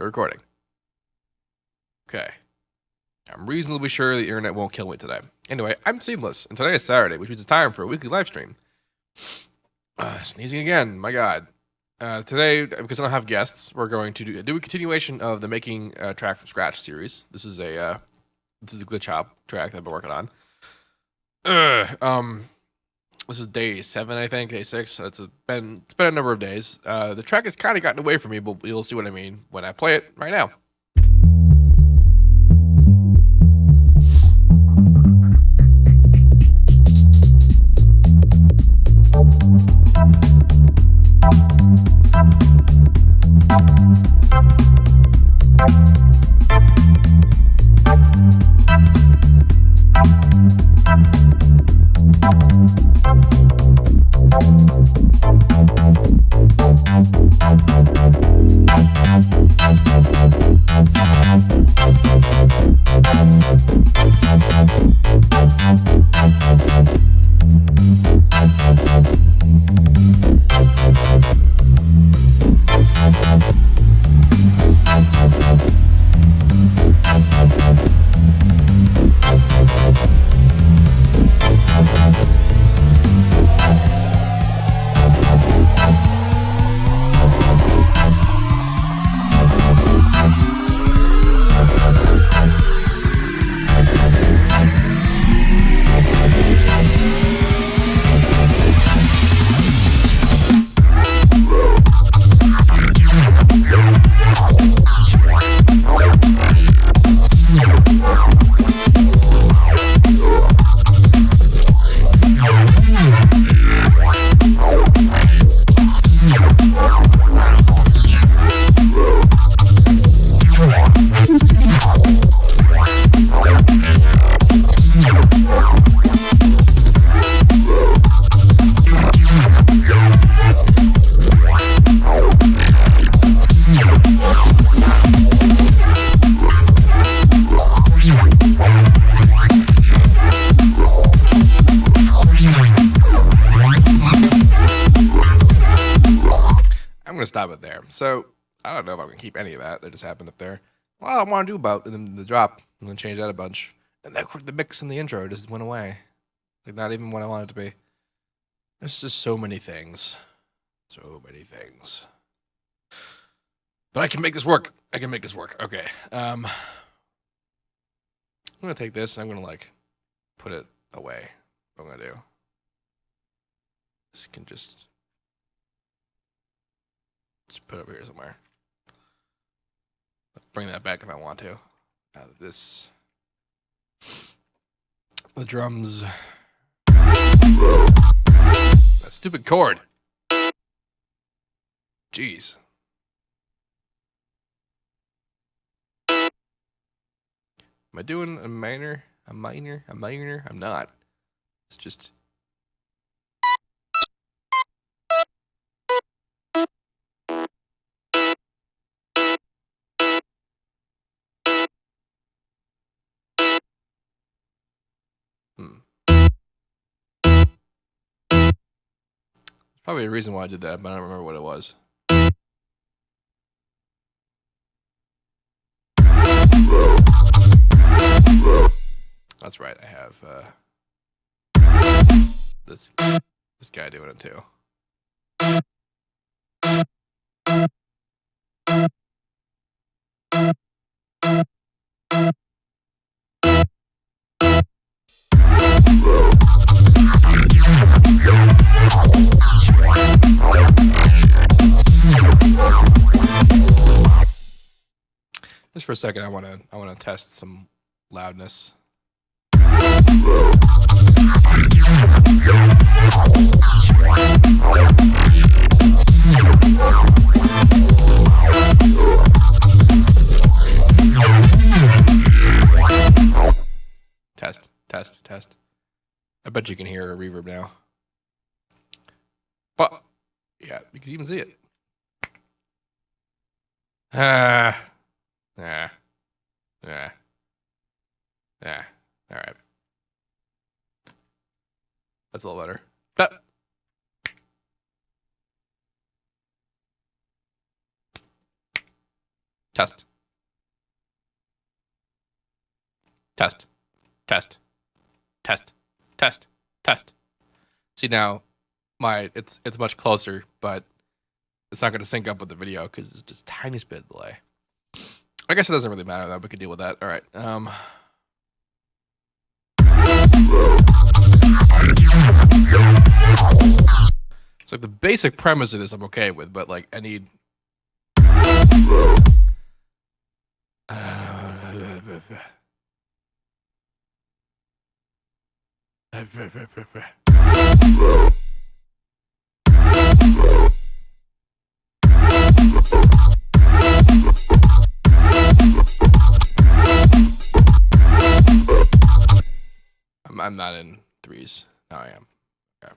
We're recording. Okay. I'm reasonably sure the internet won't kill me today. Anyway, I'm Seamless, and today is Saturday, which means it's time for a weekly live stream. Sneezing again, my god. Today, because I don't have guests, we're going to do a continuation of the Making a Track from Scratch series. This is a glitch hop track that I've been working on. This is day 7, I think, day 6. So it's been a number of days. The track has kind of gotten away from me, but you'll see what I mean when I play it right now. I'm going to stop it there. So, I don't know if I'm going to keep any of that just happened up there. Well, I want to do about and then the drop and then change that a bunch. And the mix and the intro just went away. Like, not even what I wanted it to be. There's just so many things. So many things. But I can make this work. Okay. I'm going to take this and I'm going to, put it away. What I'm going to do. This can just put it over here somewhere. Bring that back if I want to. The drums. That stupid chord. Jeez. Am I doing a minor? I'm not. It's just... Probably a reason why I did that, but I don't remember what it was. That's right, I have this guy doing it too. Just for a second, I want to test some loudness. Test. I bet you can hear a reverb now. But yeah, you can even see it. All right. That's a little better. Test. Test. Test. Test. Test. Test. See now, it's much closer, but it's not going to sync up with the video because it's just a tiny bit of delay. I guess it doesn't really matter though. We could deal with that. All right. So the basic premise of this I'm okay with, but like I need. I'm not in threes. Now I am. Okay.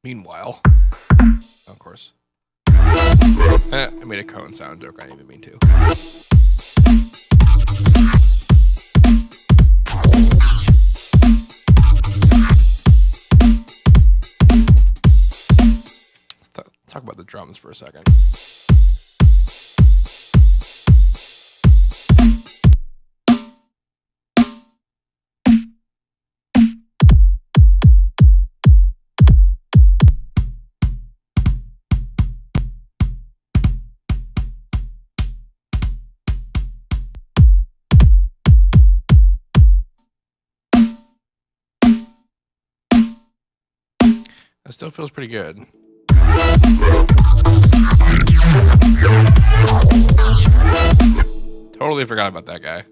Meanwhile, of course. I made a cone sound joke. I didn't even mean to. Let's talk about the drums for a second. It still feels pretty good. Totally forgot about that guy.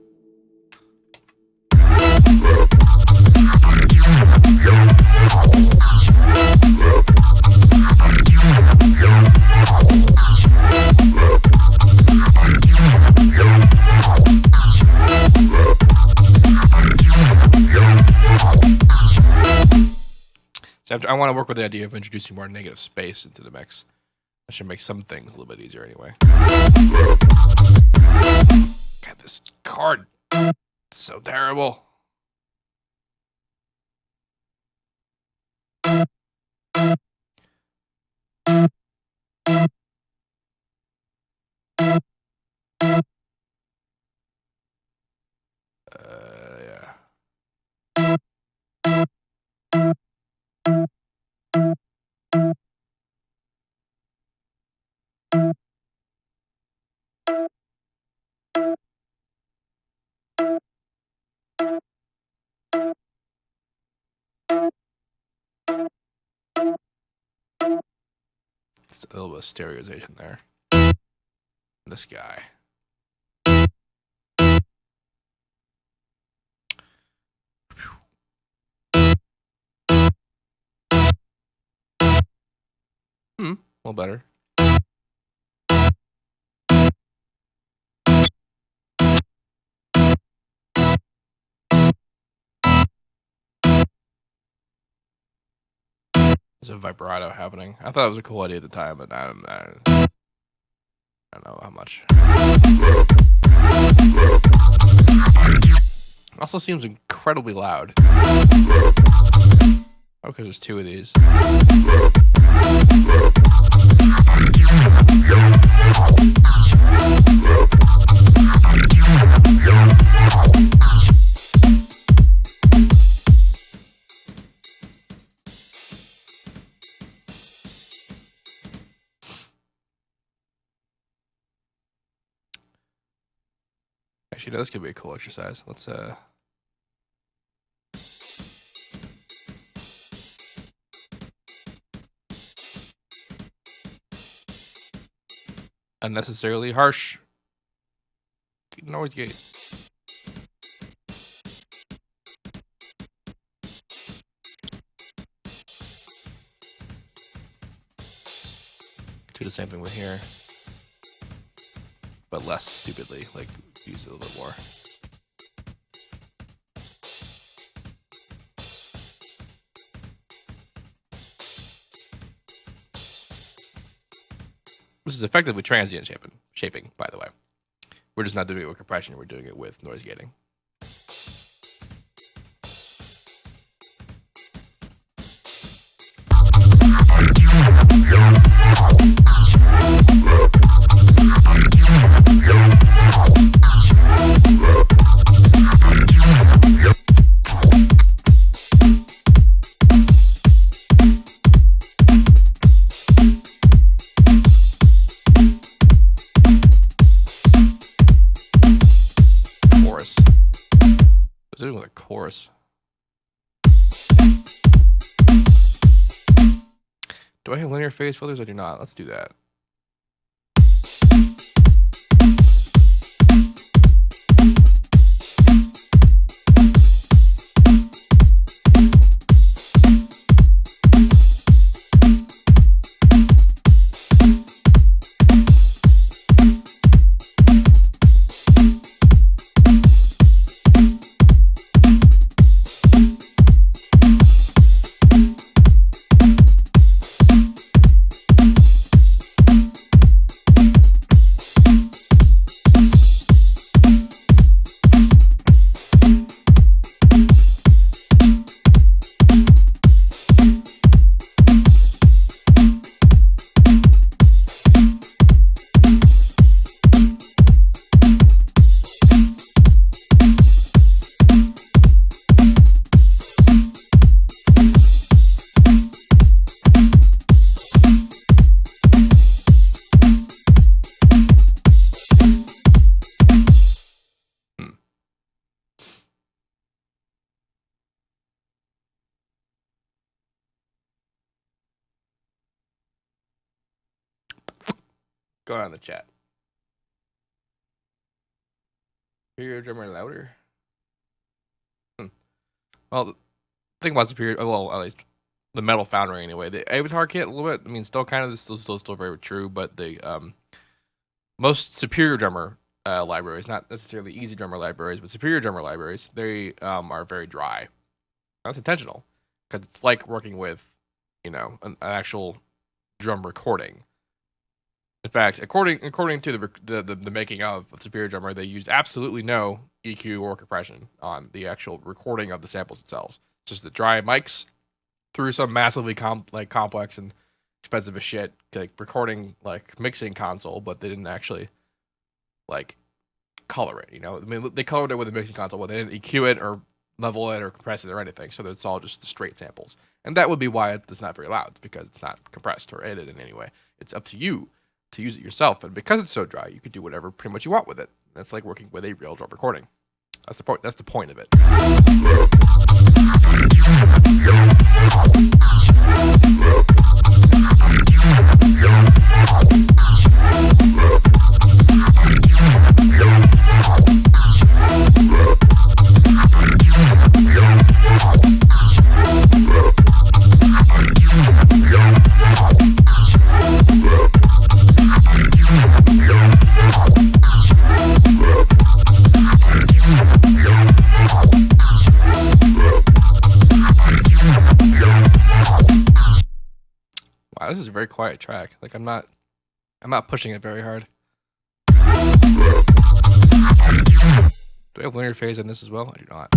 I want to work with the idea of introducing more negative space into the mix. That should make some things a little bit easier anyway. God, this card is so terrible. Yeah. It's a little bit of stereoization there. This guy. A little better. There's a vibrato happening. I thought it was a cool idea at the time, but I don't know how much. It also seems incredibly loud. Oh, because there's two of these. Actually, this could be a cool exercise. Let's unnecessarily harsh noise gate. Do the same thing with here, but less stupidly, like use it a little bit more. This is effectively transient shaping, by the way. We're just not doing it with compression. We're doing it with noise gating. Doing with a chorus. Do I have linear phase filters? I do not. Let's do that. Going on in the chat. Superior drummer louder? Well, the thing about Superior, well, at least the Metal Foundry anyway. The Avatar kit, a little bit, I mean, still kind of, still very true, but the most Superior drummer libraries, not necessarily easy drummer libraries, but Superior drummer libraries, they are very dry. That's intentional, because it's like working with, you know, an actual drum recording. In fact, according to the making of Superior Drummer, they used absolutely no EQ or compression on the actual recording of the samples themselves. Just the dry mics through some massively complex and expensive as shit recording mixing console, but they didn't actually color it. You know, I mean, they colored it with a mixing console, but they didn't EQ it or level it or compress it or anything. So it's all just straight samples, and that would be why it's not very loud, because it's not compressed or edited in any way. It's up to you to use it yourself, and because it's so dry, you can do whatever pretty much you want with it. That's like working with a real drum recording. That's the point. That's the point of it. Wow, this is a very quiet track. Like I'm not pushing it very hard. Do I have linear phase on this as well? I do not.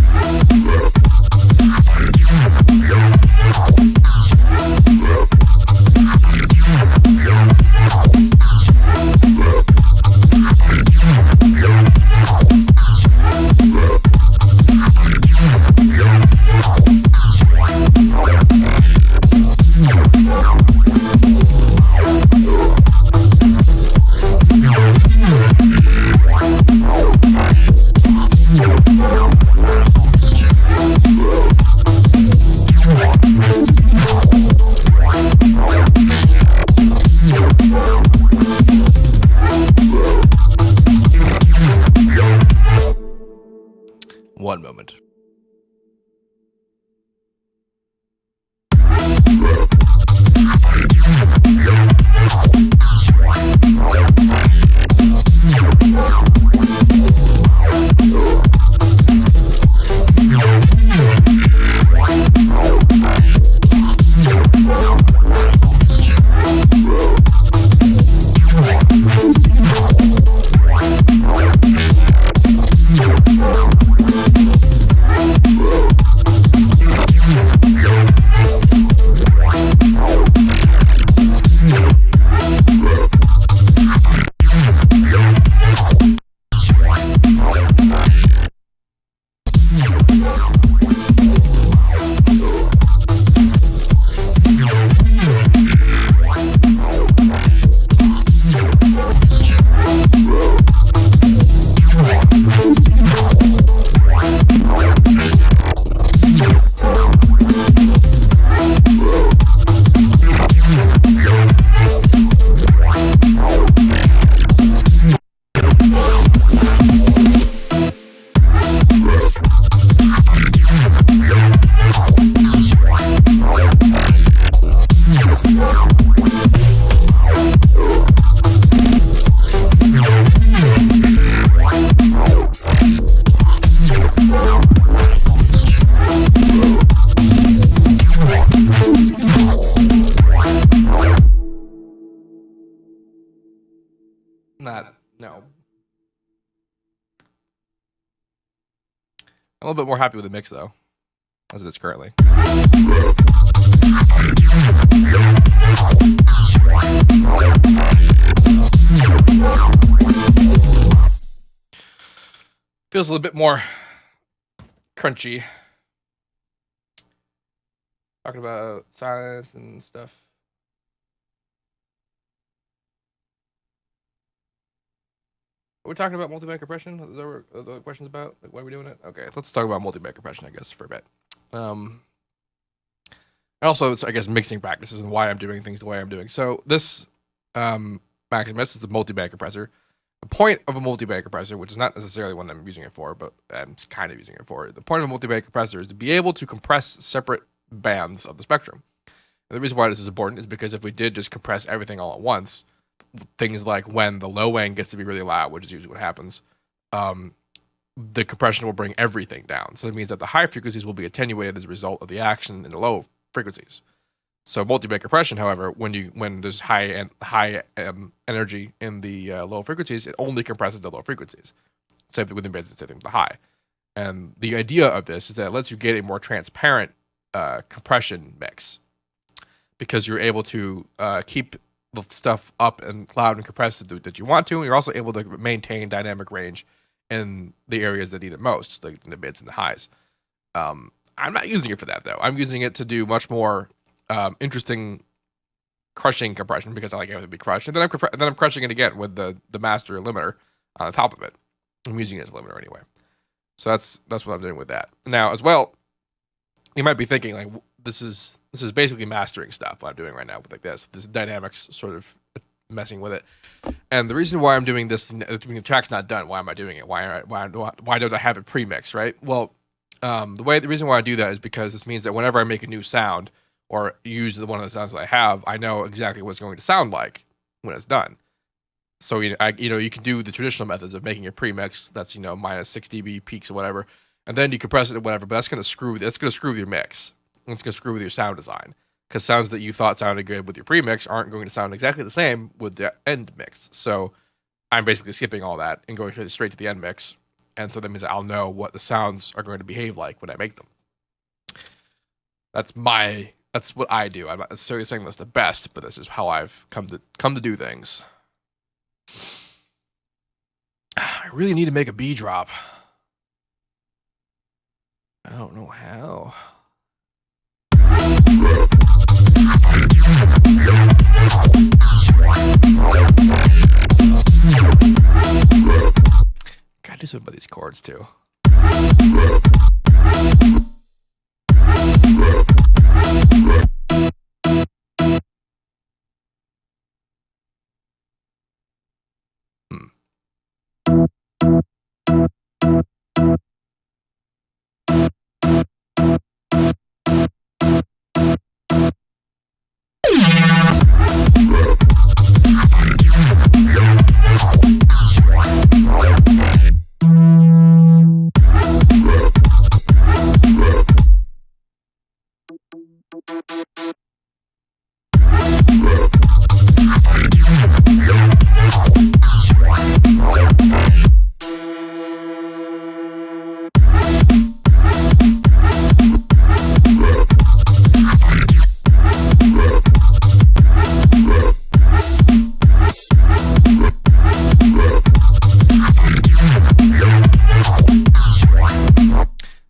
I'm a little bit more happy with the mix though, as it is currently. Feels a little bit more crunchy. Talking about silence and stuff. We're talking about multi-band compression. Is there other questions about like, why are we doing it? Okay, let's talk about multi-band compression, I guess, for a bit. And also, it's I guess mixing practices and why I'm doing things the way I'm doing. So this Maximus is a multi-band compressor. The point of a multi-band compressor, which is not necessarily what I'm using it for, but I'm kind of using it for. The point of a multi-band compressor is to be able to compress separate bands of the spectrum. And the reason why this is important is because if we did just compress everything all at once, things like when the low end gets to be really loud, which is usually what happens, the compression will bring everything down. So it means that the high frequencies will be attenuated as a result of the action in the low frequencies. So multi-band compression, however, when there's high energy in the low frequencies, it only compresses the low frequencies. Same thing with the mid, same thing with the high. And the idea of this is that it lets you get a more transparent compression mix because you're able to keep the stuff up and loud and compressed that you want to, and you're also able to maintain dynamic range in the areas that need it most, like in the mids and the highs. I'm not using it for that though. I'm using it to do much more interesting crushing compression because I like everything to be crushed, and then I'm crushing it again with the master limiter on the top of it. I'm using it as a limiter anyway, so that's what I'm doing with that. Now as well, you might be thinking like this is basically mastering stuff what I'm doing right now with like this dynamics sort of messing with it. And the reason why I'm doing this, the track's not done. Why am I doing it? Why don't I have it pre-mixed, right? Well, the reason why I do that is because this means that whenever I make a new sound or use one of the sounds that I have, I know exactly what it's going to sound like when it's done. So you can do the traditional methods of making a pre-mix that's minus 6 dB peaks or whatever, and then you compress it or whatever. But that's going to screw with your mix. It's going to screw with your sound design because sounds that you thought sounded good with your pre-mix aren't going to sound exactly the same with the end mix. So I'm basically skipping all that and going straight to the end mix. And so that means that I'll know what the sounds are going to behave like when I make them. That's what I do. I'm not necessarily saying that's the best, but this is how I've come to do things. I really need to make a B drop. I don't know how. Gotta do something about these chords too.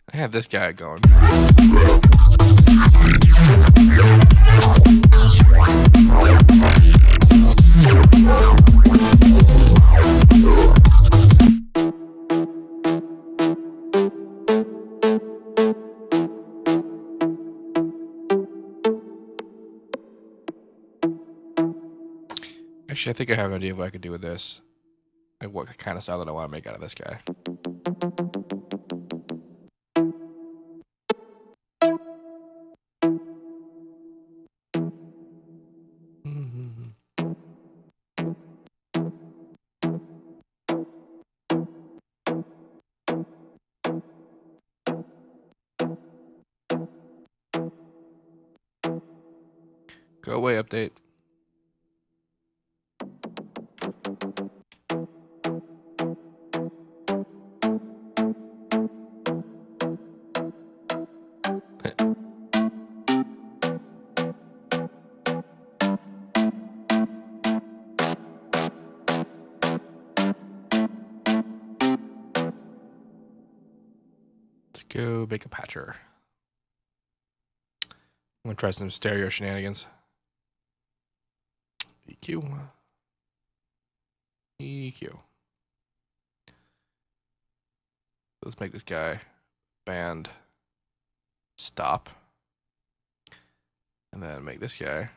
I have this guy going. Actually, I think I have an idea of what I could do with this. Like what kind of sound that I want to make out of this guy. Go away, update. Let's go make a patcher. I'm gonna try some stereo shenanigans. EQ. EQ. Let's make this guy band stop. And then make this guy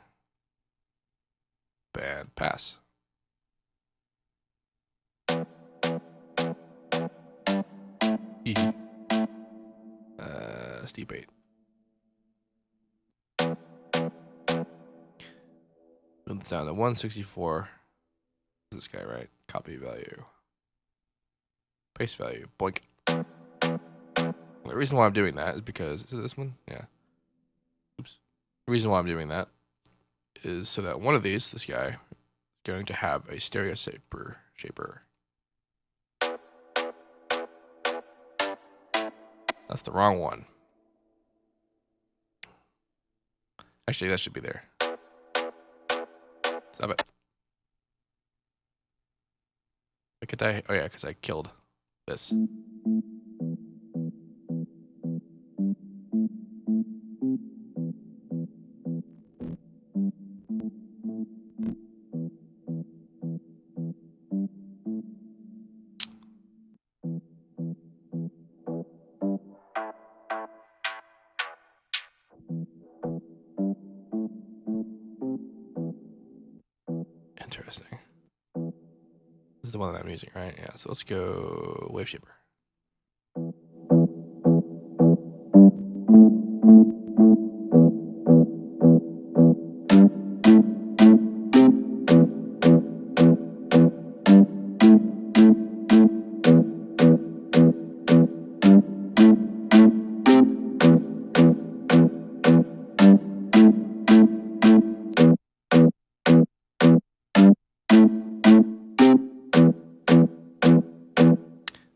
band pass. Steep 8. Move this down to 164. This guy, right? Copy value. Paste value. Boink. The reason why I'm doing that is because, is it this one? Yeah. Oops. The reason why I'm doing that is so that one of these, this guy, is going to have a stereo shaper. That's the wrong one. Actually, that should be there. Stop it. Look at that. Oh yeah, because I killed this. Interesting. This is the one that I'm using, right? Yeah, so let's go Wave Shaper.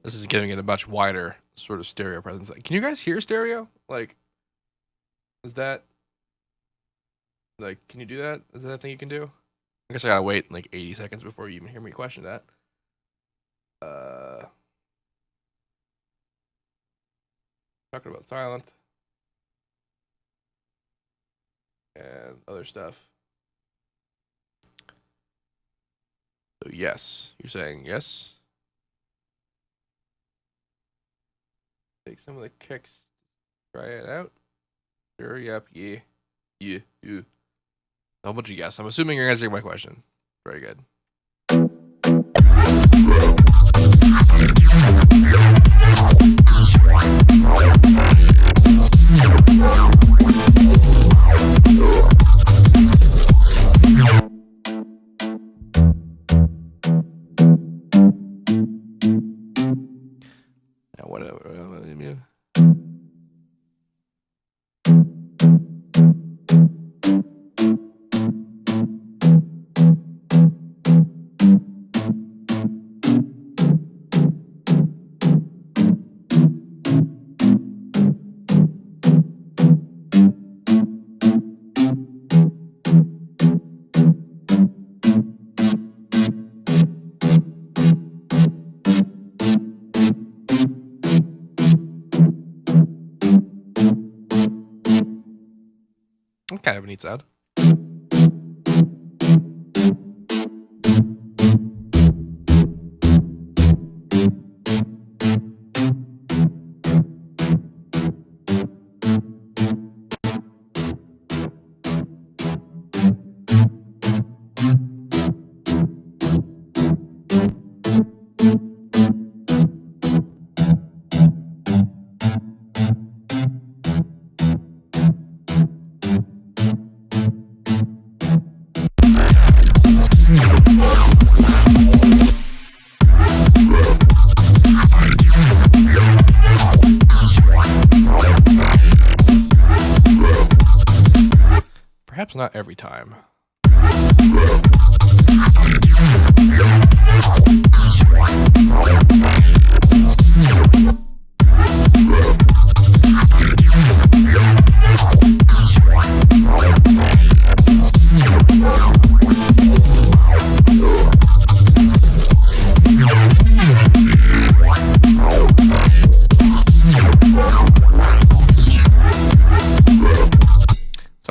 This is giving it a much wider sort of stereo presence. Like, can you guys hear stereo? Like, is that, like, can you do that? Is that a thing you can do? I guess I gotta wait like 80 seconds before you even hear me question that. Talking about silent and other stuff. So yes, you're saying yes. Take some of the kicks, try it out. Sure, yep, yeah. How much you guess? I'm assuming you're answering my question. Very good. Yeah, whatever. Kind of a neat sound. Perhaps not every time.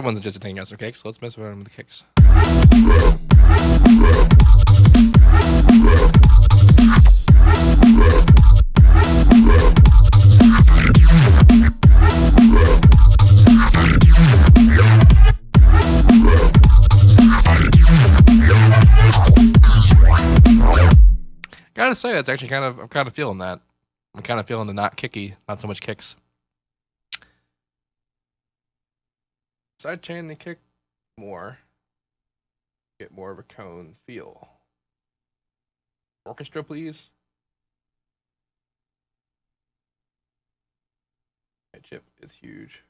Someone's interested in taking out some kicks, so let's mess around with the kicks. Gotta say, it's actually I'm kind of feeling that. I'm kind of feeling the not kicky, not so much kicks. Side chain the kick more. Get more of a cone feel. Orchestra, please. That chip is huge.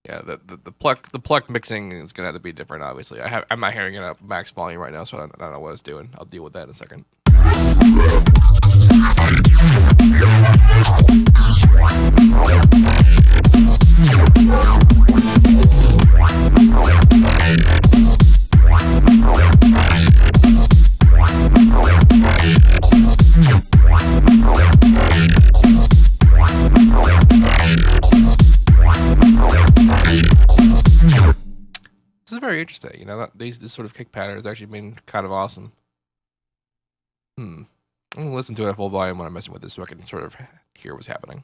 Yeah, the pluck mixing is gonna have to be different. Obviously, I'm not hearing it at max volume right now, so I don't know what it's doing. I'll deal with that in a second. This is very interesting. You know, this sort of kick pattern has actually been kind of awesome. I'm gonna listen to it at full volume when I'm messing with this, so I can sort of hear what's happening.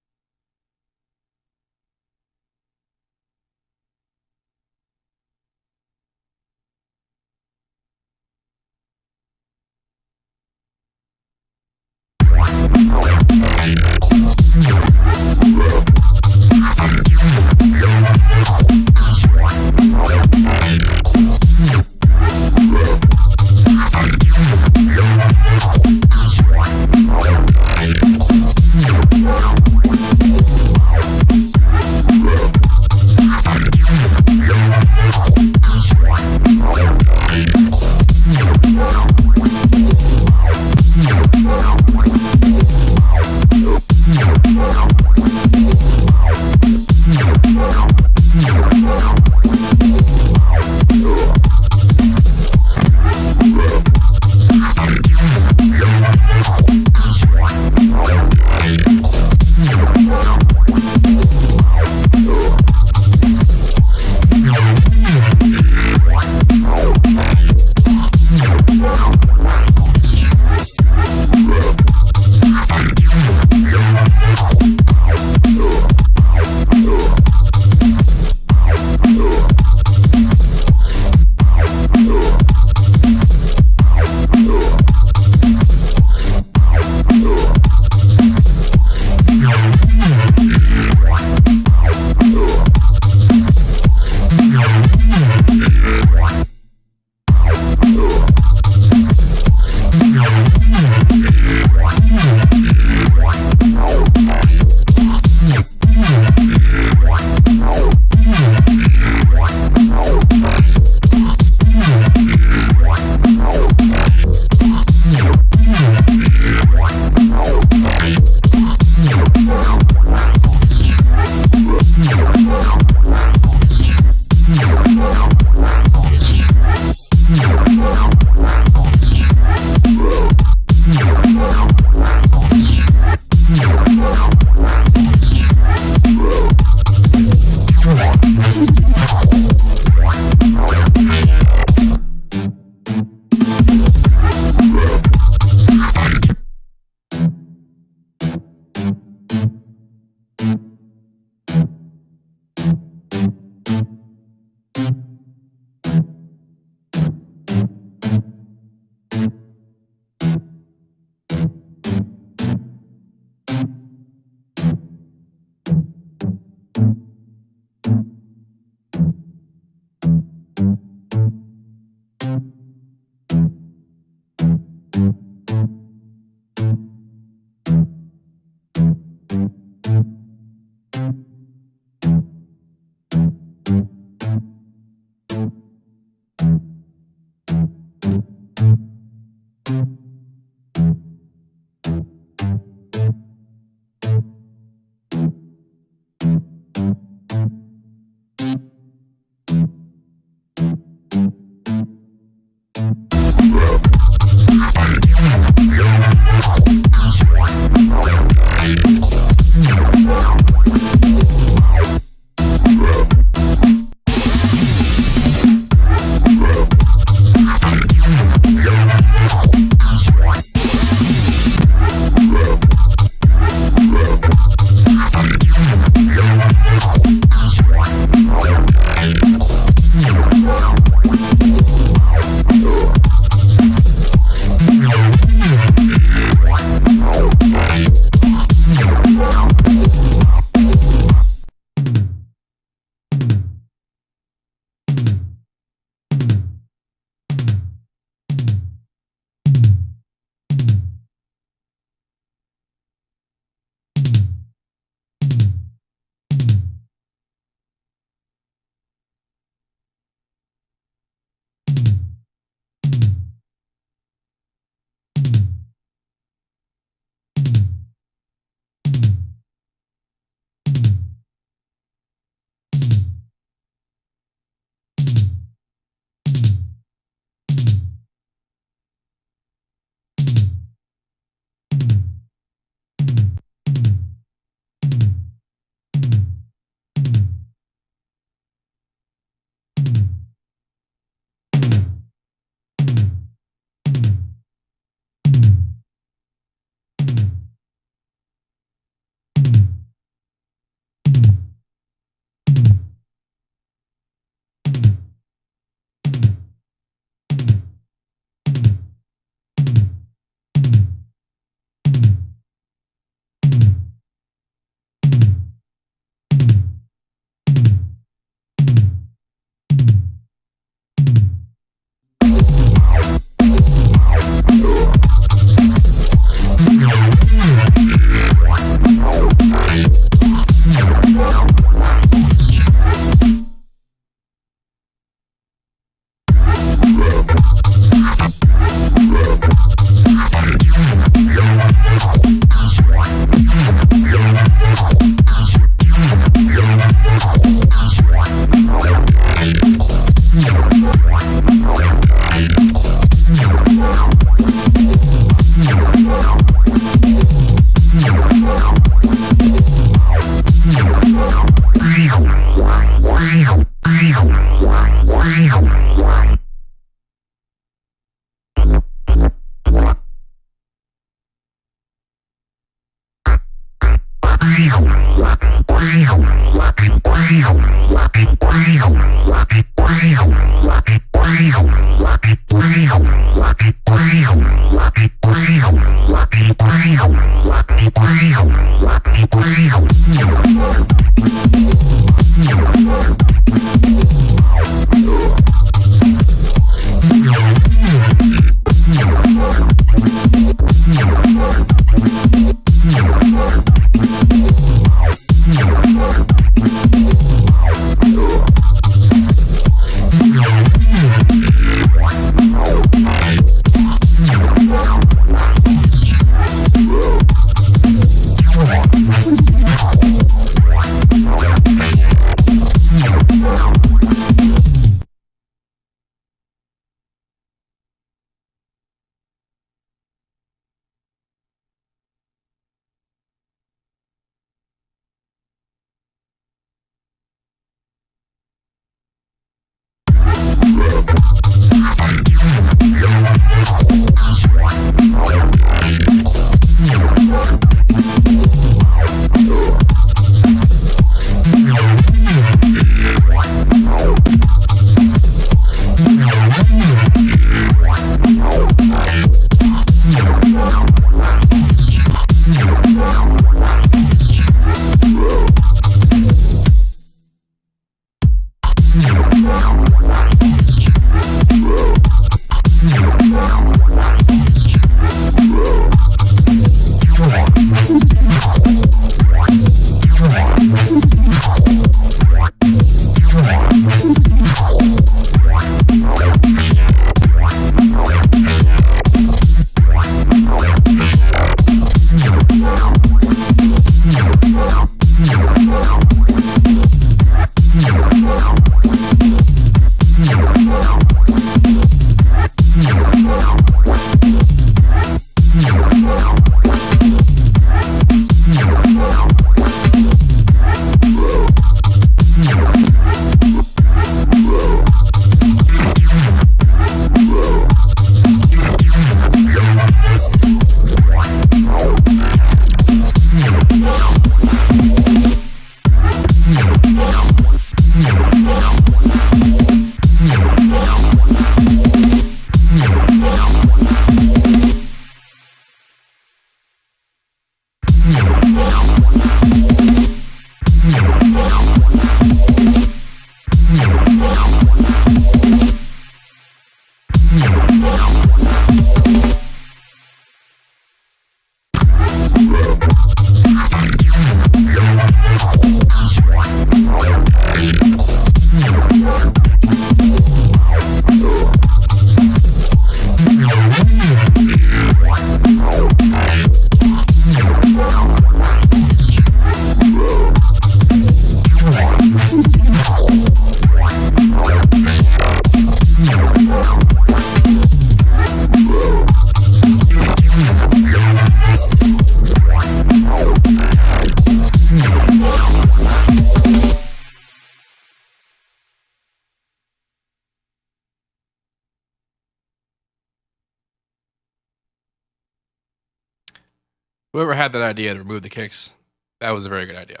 Whoever had that idea to remove the kicks, that was a very good idea.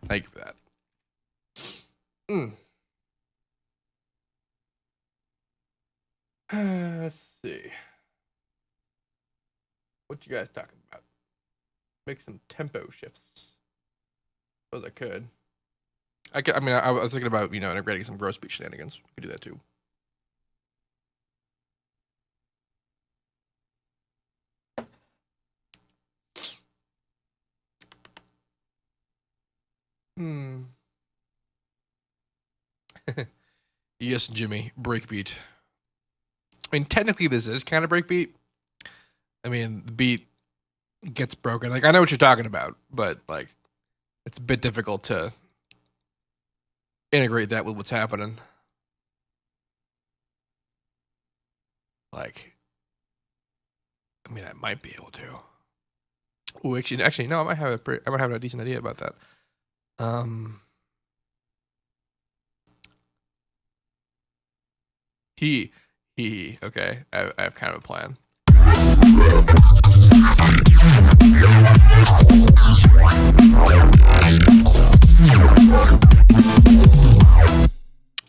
Thank you for that. Let's see. What you guys talking about? Make some tempo shifts. Suppose I could. I mean, I was thinking about, integrating some gross beat shenanigans. We could do that too. Yes, Jimmy. Breakbeat. I mean, technically, this is kind of breakbeat. I mean, the beat gets broken. Like, I know what you're talking about, but like, it's a bit difficult to integrate that with what's happening. Like, I mean, I might be able to. Oh, actually, no. I might have a decent idea about that. Okay. I have kind of a plan.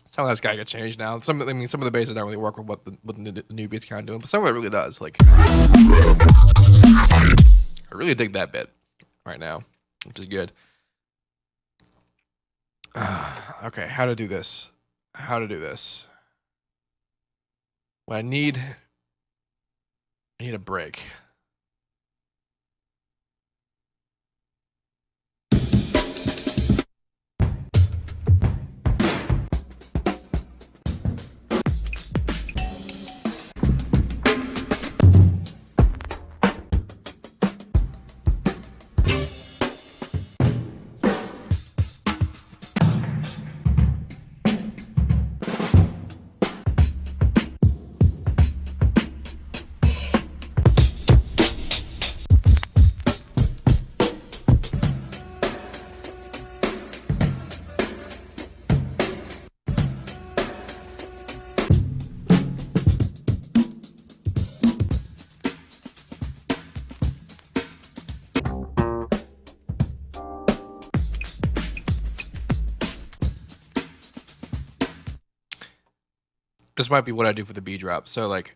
Some of that's gotta get changed now. Some of the basses don't really work with what the new beat's kind of doing, but some of it really does. Like, I really dig that bit right now, which is good. Okay, how to do this? Well, I need a break. This might be what I do for the B drop. So like,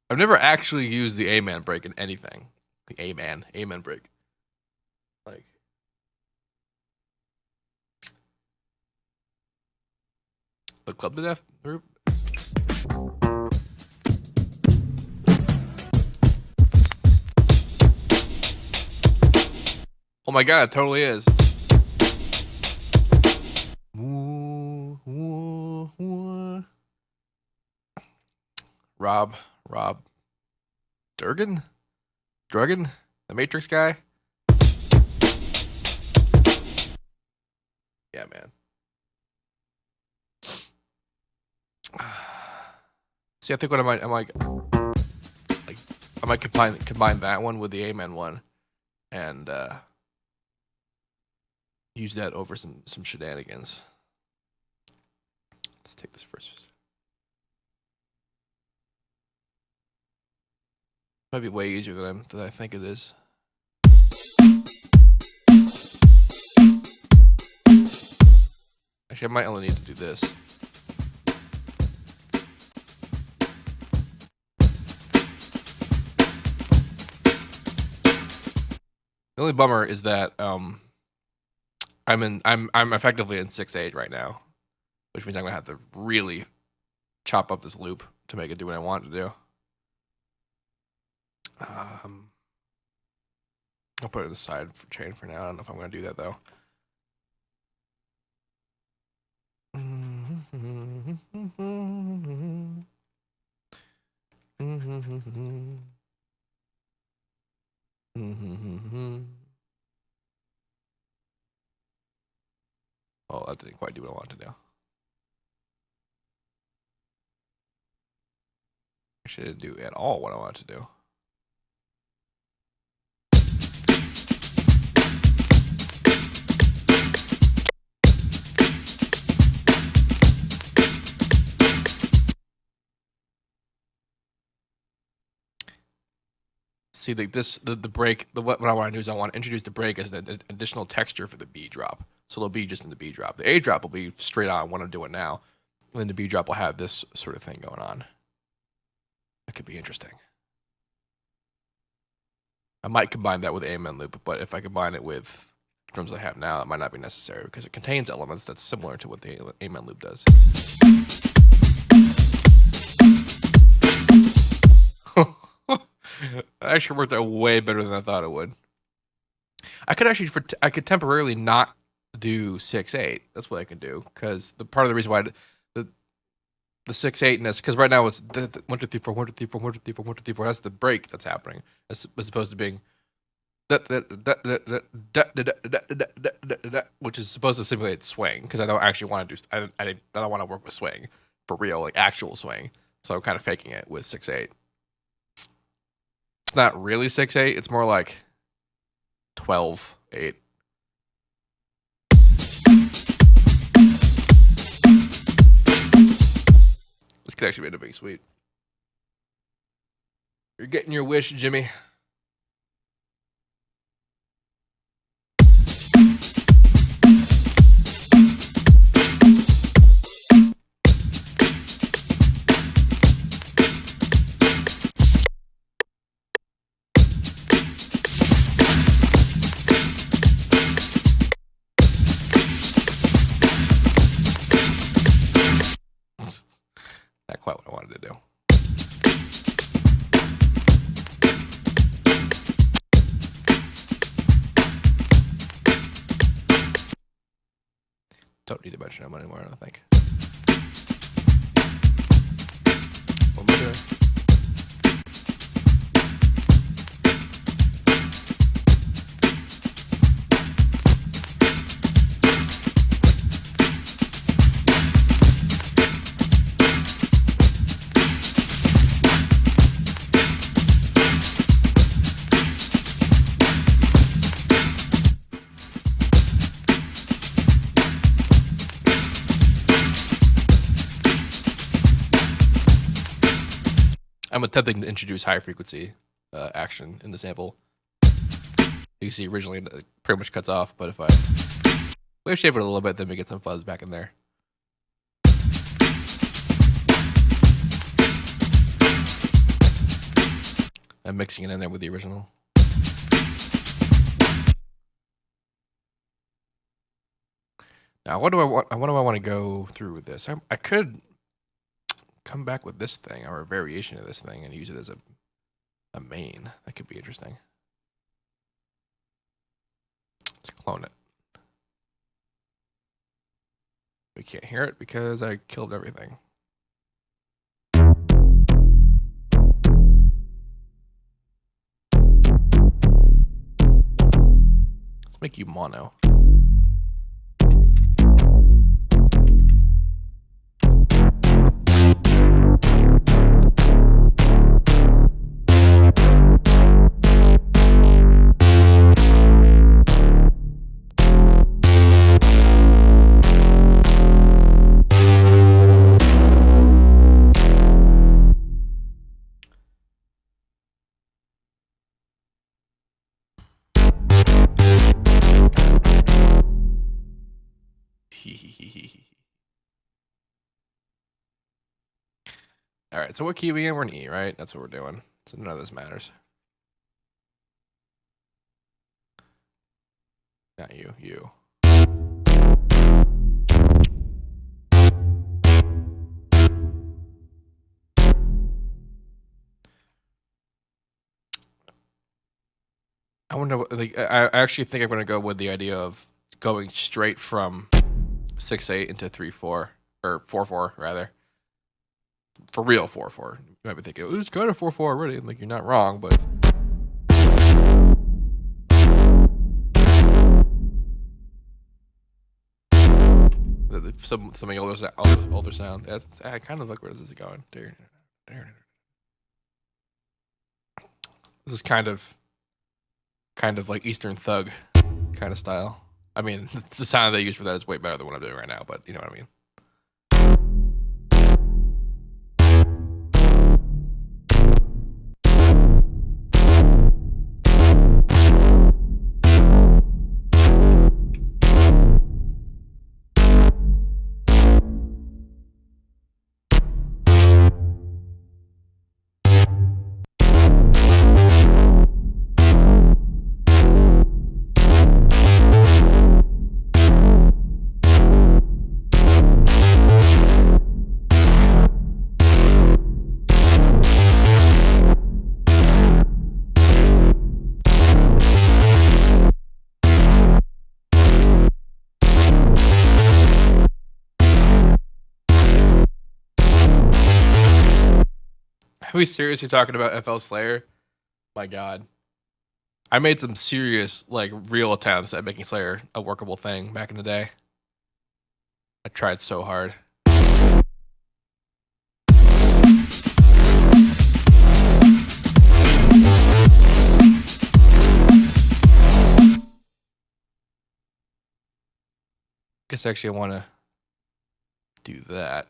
I've never actually used the A-man break in anything. The A-man break. Like, the Club to Death group. Oh my god, it totally is. Rob Durgan? The Matrix guy? Yeah, man. See, I think what I might combine that one with the Amen one and use that over some shenanigans. Let's take this first. Might be way easier than I think it is. Actually, I might only need to do this. The only bummer is that I'm effectively in 6/8 right now, which means I'm gonna have to really chop up this loop to make it do what I want it to do. I'll put it aside for chain for now. I don't know if I'm gonna do that though. Oh, that didn't quite do what I wanted to do. Actually, I didn't do at all what I wanted to do. See, like the break. What I want to do is I want to introduce the break as an additional texture for the B drop. So it'll be just in the B drop. The A drop will be straight on what I'm doing now. And then the B drop will have this sort of thing going on. That could be interesting. I might combine that with Amen loop, but if I combine it with drums I have now, it might not be necessary because it contains elements that's similar to what the Amen loop does. It actually worked out way better than I thought it would. I could temporarily not do 6/8. That's what I can do because the part of the reason why the 6/8 in this, because right now it's 1 2 3 4 1 2 3 4 1 2 3 4 1 2 3 4. That's the break that's happening as opposed to being which is supposed to simulate swing because I don't actually want to do I don't want to work with swing for real, like actual swing. So I'm kind of faking it with 6/8. It's not really 6/8. It's more like 12/8. This could actually be a big sweet. You're getting your wish, Jimmy. Not quite what I wanted to do. Don't need to mention him anymore, I don't think. What am I doing? I'm attempting to introduce high frequency action in the sample. You can see originally it pretty much cuts off, but if I wave shape it a little bit, then we get some fuzz back in there. I'm mixing it in there with the original. Now, what do I want to go through with this? I could come back with this thing or a variation of this thing and use it as a main. That could be interesting. Let's clone it. We can't hear it because I killed everything. Let's make you mono. All right, so what key are we in? We're in E, right? That's what we're doing. So none of this matters. Not you, you. I wonder. Like, I actually think I'm going to go with the idea of going straight from 6/8 into 3/4 or 4/4 rather. For real, 4/4. You might be thinking, it's kind of 4/4 already. Like, you're not wrong, but something older sound. I kind of like where this is going. This is kind of like Eastern Thug kind of style. I mean, the sound they use for that is way better than what I'm doing right now, but you know what I mean. Are we seriously talking about FL Slayer? My God. I made some serious, like, real attempts at making Slayer a workable thing back in the day. I tried so hard. Guess actually I want to do that.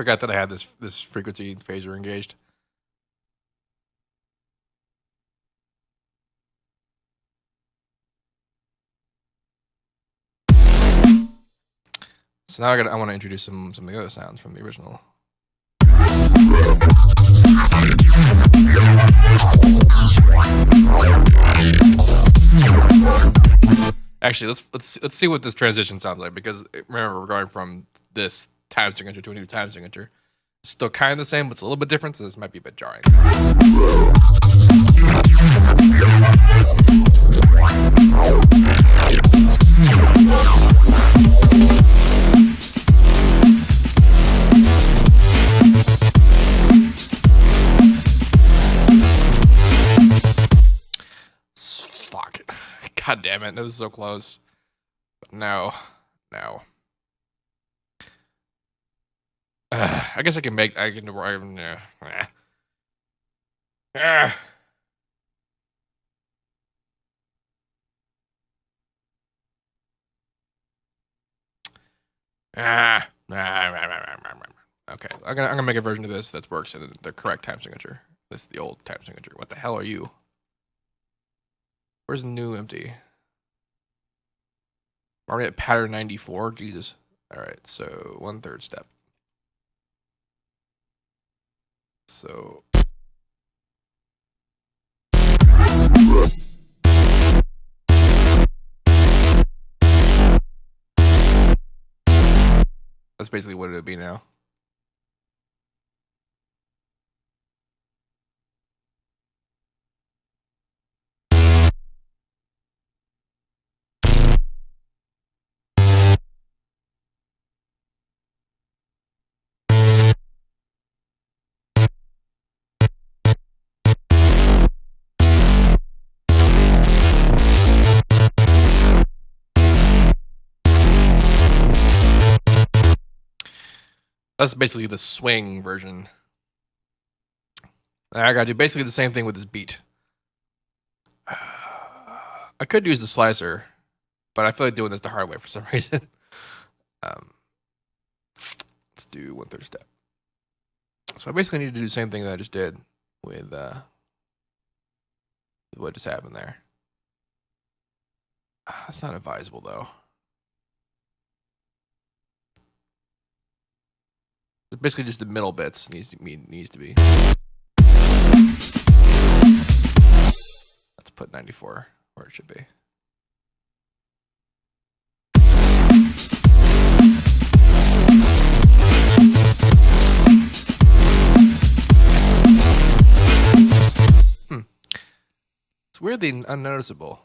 forgot that I had this frequency phaser engaged. So now I want to introduce some of the other sounds from the original. Actually, let's see what this transition sounds like, because remember, we're going from this time signature to a new time signature. It's still kind of the same, but it's a little bit different, so this might be a bit jarring. Fuck. God damn it, that was so close. But no. I guess I can. Okay, I'm gonna make a version of this that works in the correct time signature. This is the old time signature. What the hell are you? Where's the new empty? Are we at pattern 94? Jesus. All right, so 1/3 step. So that's basically what it would be now. That's basically the swing version. I gotta do basically the same thing with this beat. I could use the slicer, but I feel like doing this the hard way for some reason. Let's do 1/3 step. So I basically need to do the same thing that I just did with what just happened there. That's not advisable though. Basically, just the middle bits needs to be. Let's put 94 where it should be. It's weirdly unnoticeable.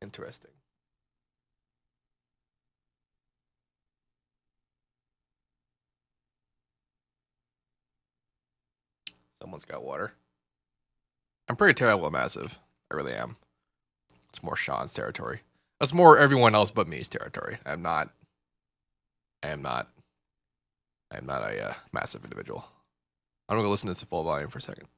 Interesting. Someone's got water. I'm pretty terrible at massive. I really am. It's more Sean's territory. That's more everyone else but me's territory. I am not a massive individual. I'm gonna go listen to this at full volume for a second.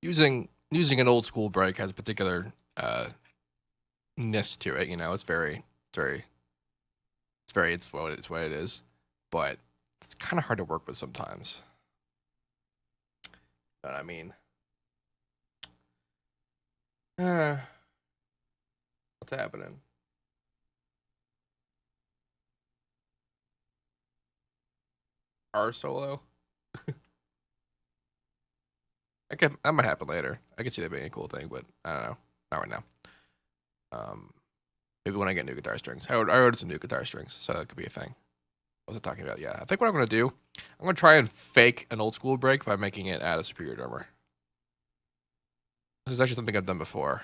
using an old school break has a particular ness to it. You know, it's what it is, but it's kind of hard to work with sometimes. But I mean, what's happening? R solo. That might happen later. I can see that being a cool thing, but I don't know. Not right now. Maybe when I get new guitar strings. I ordered some new guitar strings, so that could be a thing. What was I talking about? Yeah, I think what I'm gonna do, I'm gonna try and fake an old school break by making it add a superior drummer. This is actually something I've done before,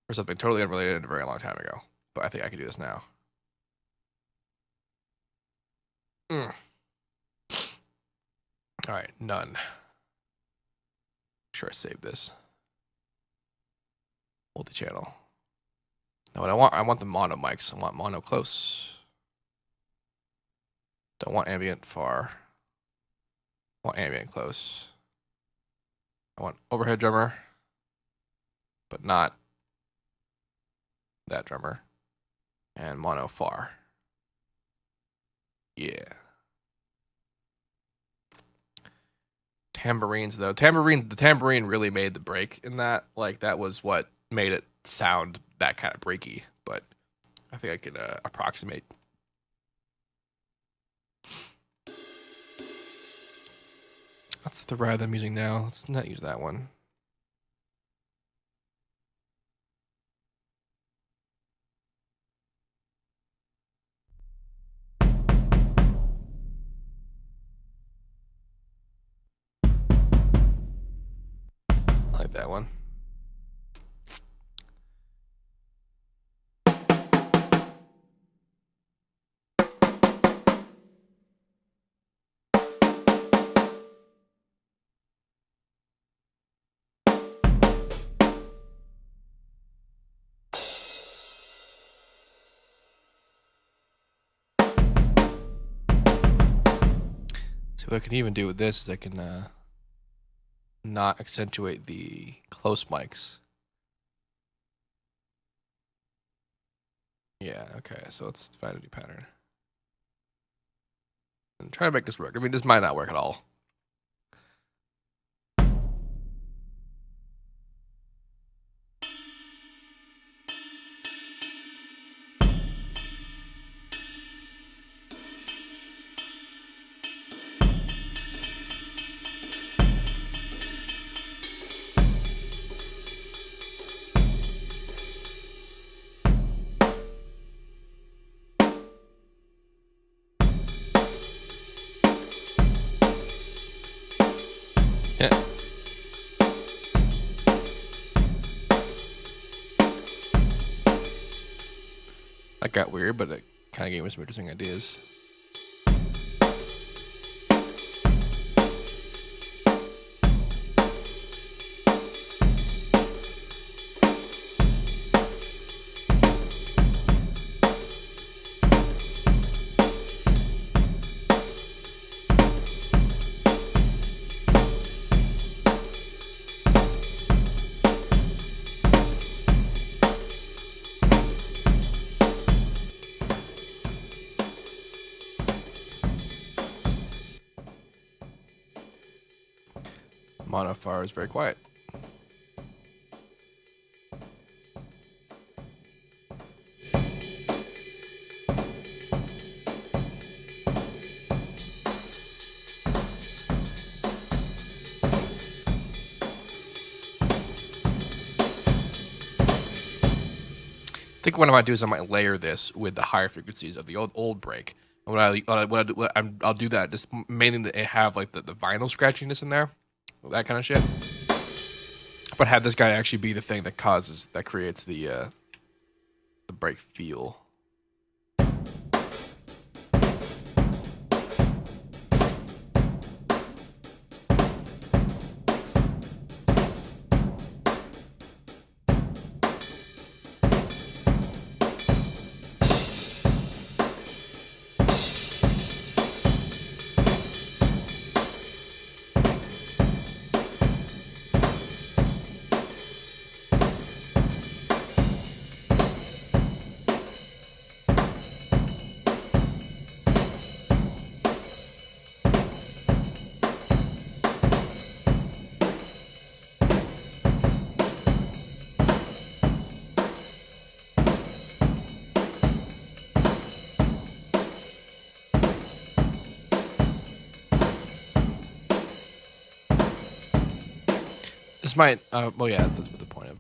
or something totally unrelated a very long time ago. But I think I can do this now. All right, none. Make sure I save this. Multi-channel. Now what I want the mono mics. I want mono close. Don't want ambient far. I want ambient close. I want overhead drummer, but not that drummer. And mono far. Yeah. Tambourines though. The tambourine really made the break in that. Like that was what made it sound that kind of breaky. But I think I can approximate. That's the ride I'm using now. Let's not use that one. I like that one. So what I can even do with this is I can not accentuate the close mics. Yeah, okay, so let's find a new pattern. And try to make this work. I mean, this might not work at all. Yeah. That got weird, but it kind of gave me some interesting ideas. Mono far is very quiet. I think what I might do is I might layer this with the higher frequencies of the old break. And I'll do that just mainly to have like the vinyl scratchiness in there, that kind of shit. But have this guy actually be the thing that creates the break feel. might. Well, yeah, that's the point of.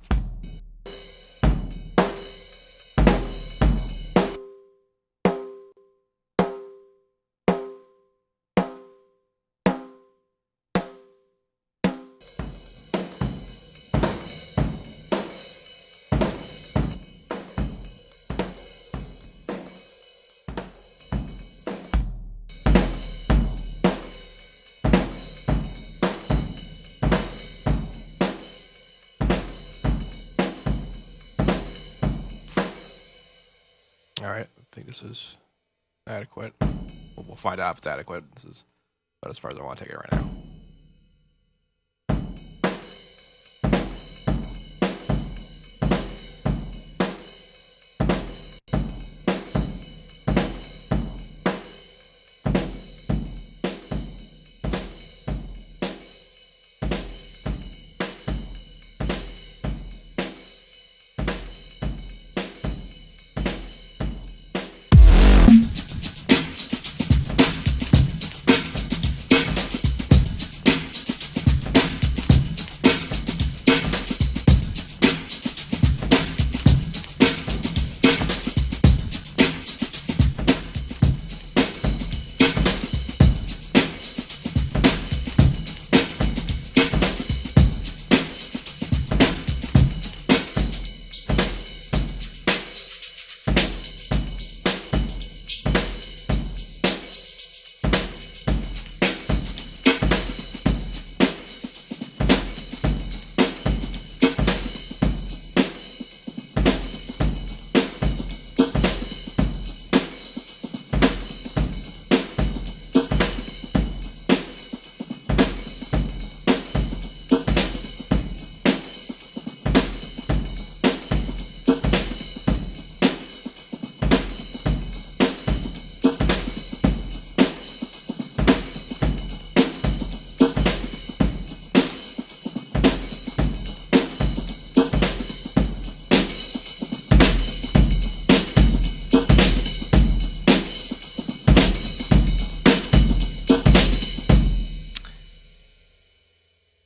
All right, I think this is adequate. We'll find out if it's adequate. This is about as far as I want to take it right now.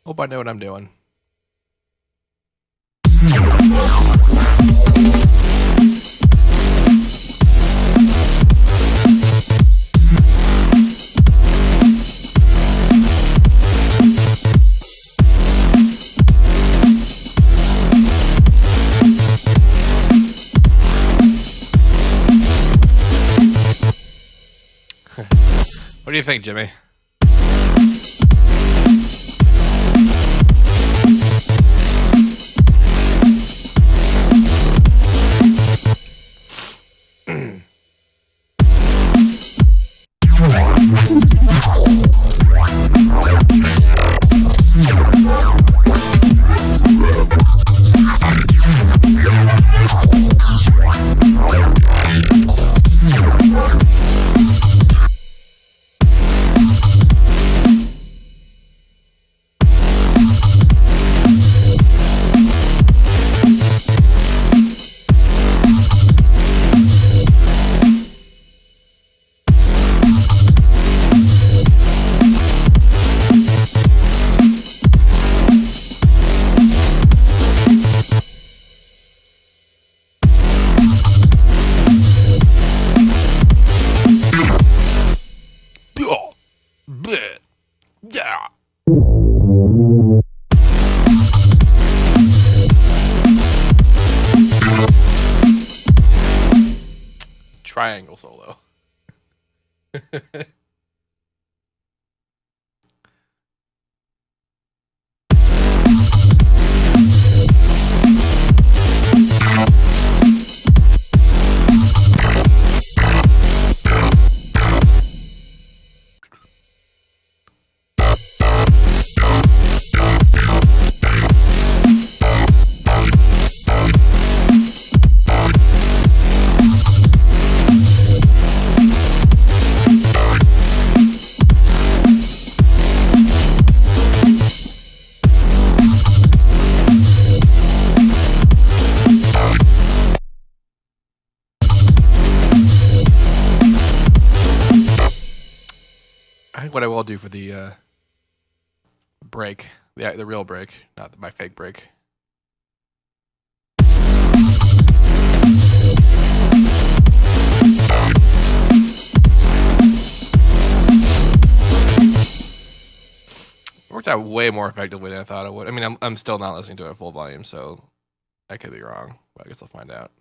Hope I know what I'm doing. What do you think, Jimmy? Yeah. Triangle solo. I think what I will do for the break The real break, not my fake break. It worked out way more effectively than I thought it would. I mean, I'm still not listening to it at full volume, so I could be wrong, but I guess I'll find out.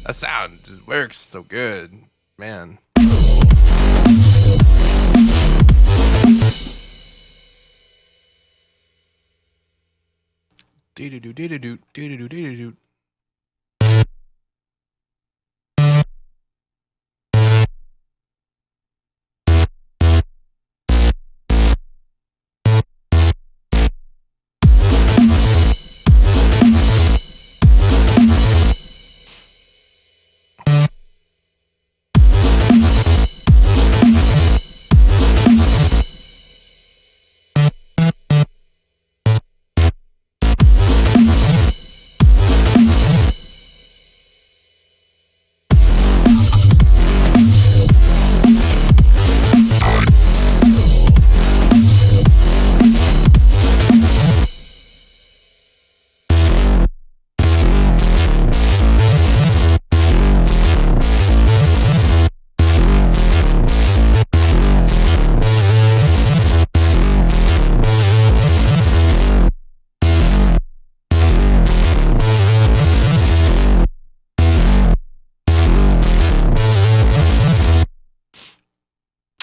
That sound just works so good, man. Do-do-do-do-do-do-do-do-do-do.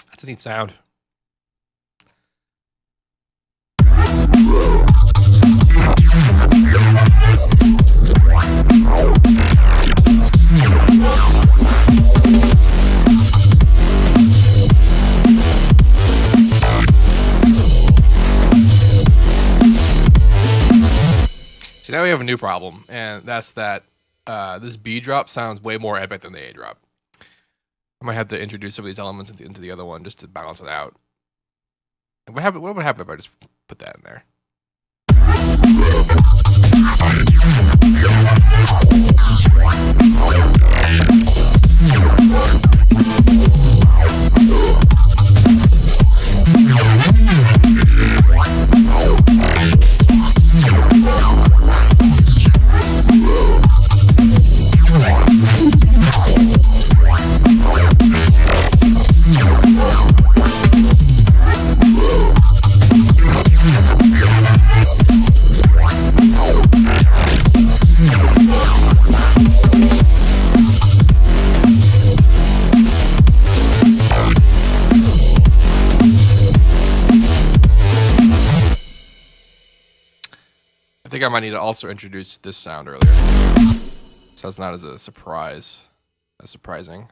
That's a neat sound. See, now we have a new problem, and that's that this B drop sounds way more epic than the A drop. I might have to introduce some of these elements into the other one just to balance it out. And what would happen if I just put that in there? I think I might need to also introduce this sound earlier, so it's not as surprising.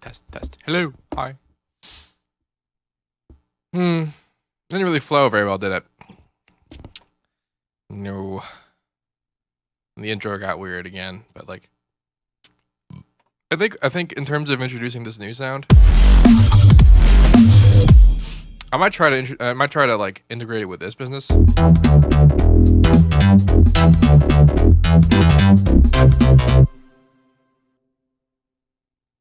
Test. Hello. Hi. Didn't really flow very well, did it? No. And the intro got weird again, but like, I think in terms of introducing this new sound, I might try to like integrate it with this business.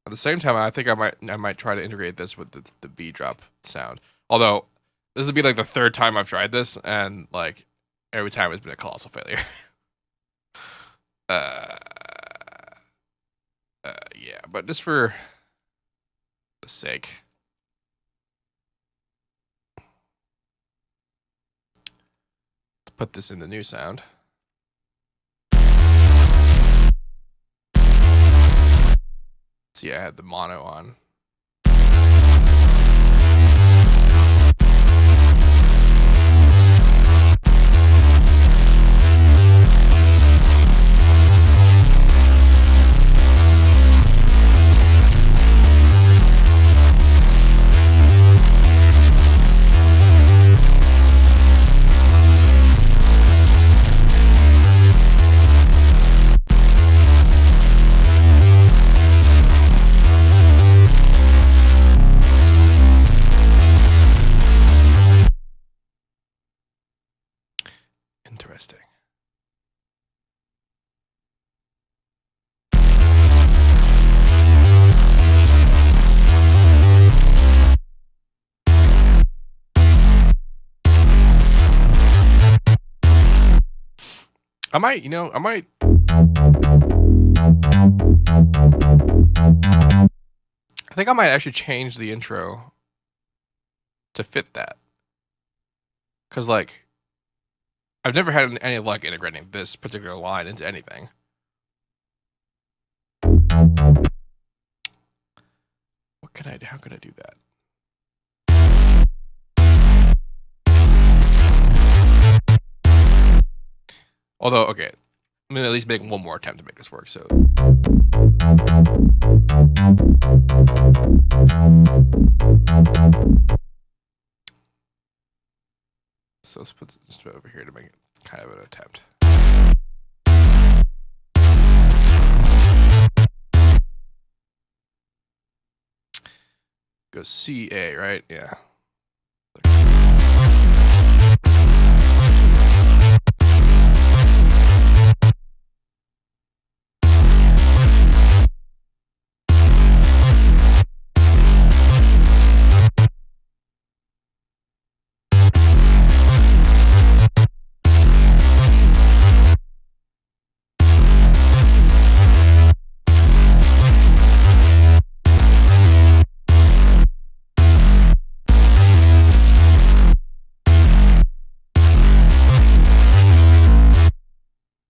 At the same time, I think I might try to integrate this with the B drop sound. Although this would be like the third time I've tried this, and like every time it's been a colossal failure. Yeah, but just for the sake. Let's put this in the new sound. See, I had the mono on. Interesting. I might. I think I might actually change the intro to fit that. Cause like, I've never had any luck integrating this particular line into anything. What can I do? How could I do that? Although, okay, I'm gonna at least make one more attempt to make this work. So. So let's put this over here to make it kind of an attempt. Go C-A, right? Yeah.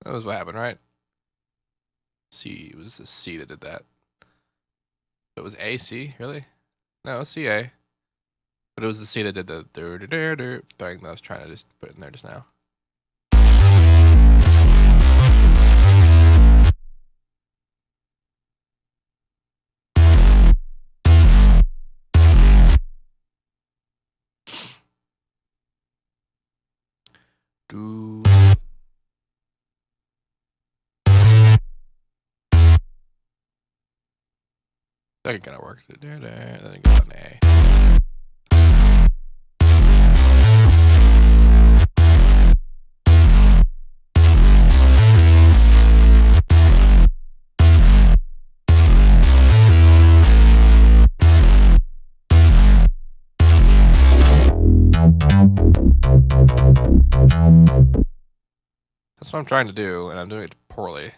That was what happened, right? C, it was the C that did that. It was A, C, really? No, it was C, A. But it was the C that did the thing that I was trying to just put in there just now. That kind of works. Then it got an A. That's what I'm trying to do, and I'm doing it poorly.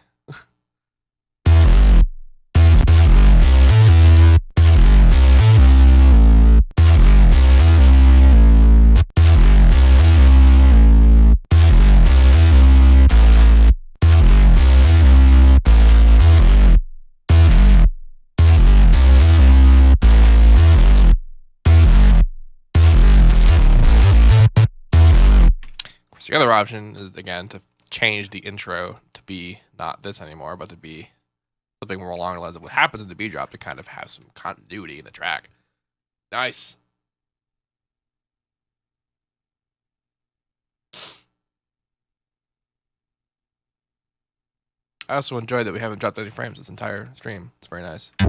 The other option is, again, to change the intro to be not this anymore, but to be something more along the lines of what happens in the B drop to kind of have some continuity in the track. Nice. I also enjoyed that we haven't dropped any frames this entire stream. It's very nice. To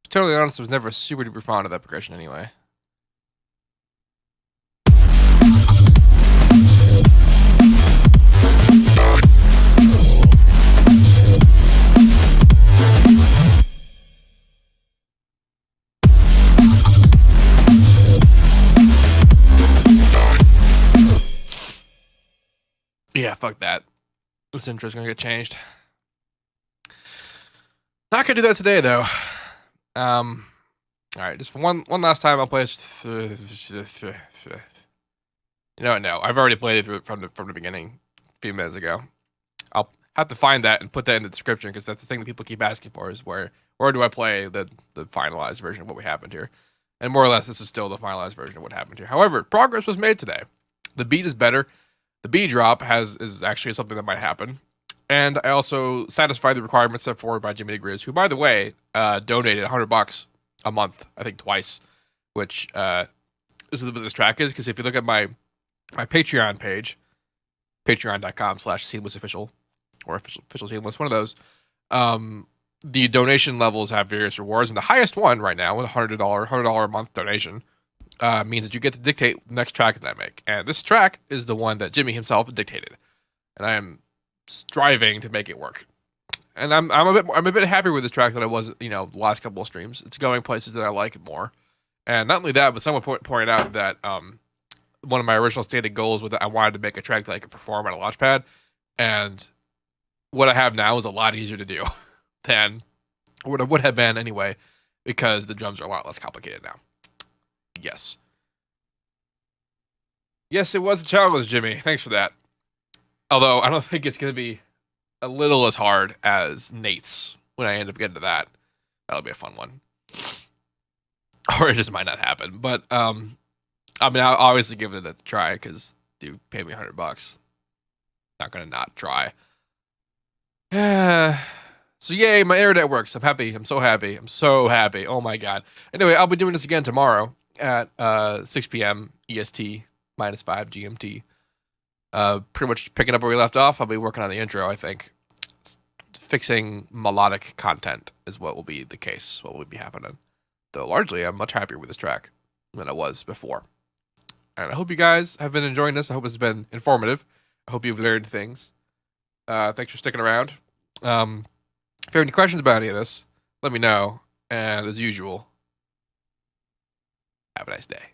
be totally honest, I was never super duper fond of that progression anyway. Yeah, fuck that. This intro's gonna get changed. Not gonna do that today though. All right, just for one last time, I'll play. You know what? No, I've already played it through from the beginning a few minutes ago. I'll have to find that and put that in the description because that's the thing that people keep asking for is where do I play the finalized version of what we happened here, and more or less this is still the finalized version of what happened here. However, progress was made today. The beat is better. The B drop is actually something that might happen. And I also satisfied the requirements set forward by Jimmy Grizz, who, by the way, donated $100 a month, I think twice, which this is what this track is. Because if you look at my Patreon page, patreon.com/SeamlessOfficial or official Seamless, one of those, the donation levels have various rewards. And the highest one right now, with $100 a month donation, means that you get to dictate the next track that I make. And this track is the one that Jimmy himself dictated. And I am striving to make it work. And I'm a bit happier with this track than I was, the last couple of streams. It's going places that I like it more. And not only that, but someone pointed out that one of my original stated goals was that I wanted to make a track that I could perform on a launchpad. And what I have now is a lot easier to do than what it would have been anyway, because the drums are a lot less complicated now. Yes. Yes, it was a challenge, Jimmy. Thanks for that. Although, I don't think it's going to be a little as hard as Nate's when I end up getting to that. That'll be a fun one. Or it just might not happen. But, I'll obviously give it a try because dude paid me $100. Not going to not try. So, yay, my internet works. I'm happy. I'm so happy. I'm so happy. Oh, my God. Anyway, I'll be doing this again tomorrow at 6 p.m. EST, -5 GMT. Pretty much picking up where we left off. I'll be working on the intro, I think. Fixing melodic content is what will be the case, what will be happening. Though largely, I'm much happier with this track than I was before. And I hope you guys have been enjoying this. I hope it's been informative. I hope you've learned things. Thanks for sticking around. If you have any questions about any of this, let me know. And as usual, have a nice day.